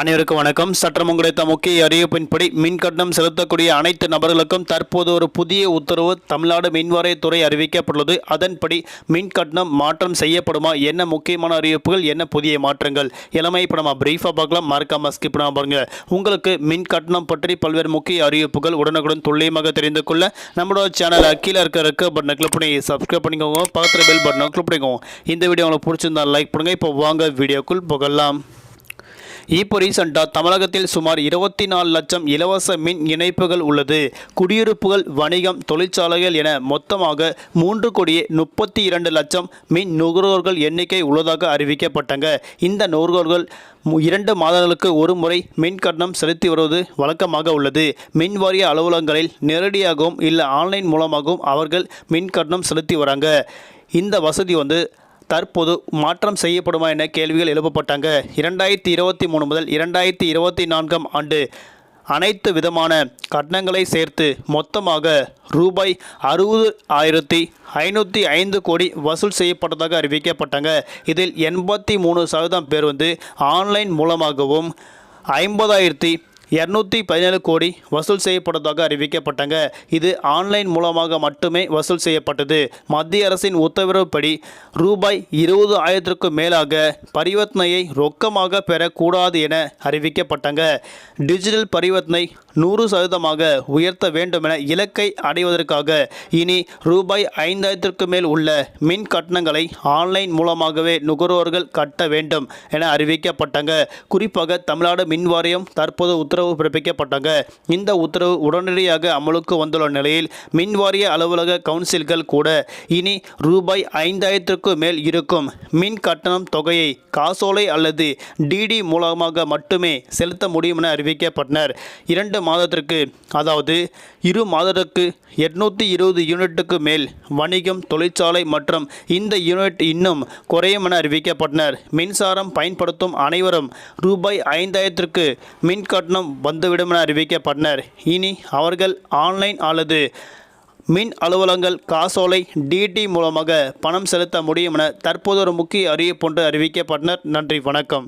அனைவருக்கும் வணக்கம். சற்றம் கிடைத்த முக்கிய அறிவிப்பின்படி மின் கட்டணம் செலுத்தக்கூடிய அனைத்து நபர்களுக்கும் தற்போது ஒரு புதிய உத்தரவு தமிழ்நாடு மின்வாரியத்துறை அறிவிக்கப்பட்டுள்ளது. அதன்படி மின் கட்டணம் மாற்றம் செய்யப்படுமா, என்ன முக்கியமான அறிவிப்புகள், என்ன புதிய மாற்றங்கள் எல்லாமே இப்போ நம்ம பிரீஃபாக பார்க்கலாம். மறக்காம ஸ்கிப் பண்ணாம பாருங்க. உங்களுக்கு மின் கட்டணம் பற்றி பல்வேறு முக்கிய அறிவிப்புகள் உடனுக்குடன் துல்லியமாக தெரிந்து கொள்ள நம்மளோட சேனலை கீழே இருக்க பட்டனை கிளிக் பண்ணி சப்ஸ்கிரைப் பண்ணிக்கோங்க. பக்கத்தில் பெல் பட்டனை கிளிக் பண்ணிக்கோங்க. இந்த வீடியோ உங்களுக்கு பிடிச்சிருந்தா லைக் பண்ணுங்க. இப்போ வாங்க வீடியோக்குள் போகலாம். இப்போ ரீசெண்டாக தமிழகத்தில் சுமார் 24 லட்சம் இலவச மின் இணைப்புகள் உள்ளது. குடியிருப்புகள், வணிகம், தொழிற்சாலைகள் என மொத்தமாக 3,32 லட்சம் மின் நுகர்வோர்கள் எண்ணிக்கை உள்ளதாக அறிவிக்கப்பட்டாங்க. இந்த நுகர்வோர்கள் 2 மாதங்களுக்கு ஒரு முறை மின் கட்டணம் செலுத்தி வருவது வழக்கமாக உள்ளது. மின் வாரிய அலுவலகங்களில் நேரடியாகவும் இல்லை ஆன்லைன் மூலமாகவும் அவர்கள் மின் கட்டணம் செலுத்தி வராங்க. இந்த வசதி தற்போது மாற்றம் செய்யப்படுமா என கேள்விகள் எழுப்பப்பட்டாங்க. 2023 முதல் 2024 ஆண்டு அனைத்து விதமான கட்டணங்களை சேர்த்து மொத்தமாக ரூபாய் 60,505 கோடி வசூல் செய்யப்பட்டதாக அறிவிக்கப்பட்டாங்க. இதில் 83% பேர் ஆன்லைன் மூலமாகவும் 50,217 கோடி வசூல் செய்யப்பட்டதாக அறிவிக்கப்பட்டாங்க. இது ஆன்லைன் மூலமாக மட்டுமே வசூல் செய்யப்பட்டது. மத்திய அரசின் உத்தரவுப்படி ரூபாய் 20,000க்கும் மேலாக பரிவர்த்தனையை ரொக்கமாக பெறக்கூடாது என அறிவிக்கப்பட்டாங்க. டிஜிட்டல் பரிவர்த்தனை 100% உயர்த்த வேண்டும் என இலக்கை அடைவதற்காக இனி ரூபாய் 5,000க்கு மேல் உள்ள மின் கட்டணங்களை ஆன்லைன் மூலமாகவே நுகர்வோர்கள் கட்ட வேண்டும் என அறிவிக்கப்பட்டாங்க. குறிப்பாக தமிழ்நாடு மின் வாரியம் தற்போது உத்தரவு பிறப்பிக்கப்பட்டாங்க. இந்த உத்தரவு உடனடியாக அமலுக்கு வந்துள்ள நிலையில் மின் வாரிய அலுவலக கவுன்சில்கள் கூட இனி ரூபாய் 5,000க்கு மேல் இருக்கும் மின் கட்டணம் தொகையை காசோலை அல்லது டிடி மூலமாக மட்டுமே செலுத்த முடியும் என அறிவிக்கப்பட்டனர். 2 மாதத்திற்கு அதாவது 2 மாதத்திற்கு 820 யூனிட்டுக்கு மேல் வணிகம், தொழிற்சாலை மற்றும் இந்த யூனிட் இன்னும் குறையும் என அறிவிக்கப்பட்டனர். மின்சாரம் பயன்படுத்தும் அனைவரும் ரூபாய் 5,000க்கு மின் கட்டணம் வந்துவிடும் என அறிவிக்கப்பட்டனர். இனி அவர்கள் ஆன்லைன் அல்லது மின் அலுவலகங்கள் காசோலை டிடி மூலமாக பணம் செலுத்த முடியும் என தற்போது ஒரு முக்கிய அறிவிப்பு அறிவிக்கப்பட்டனர். நன்றி, வணக்கம்.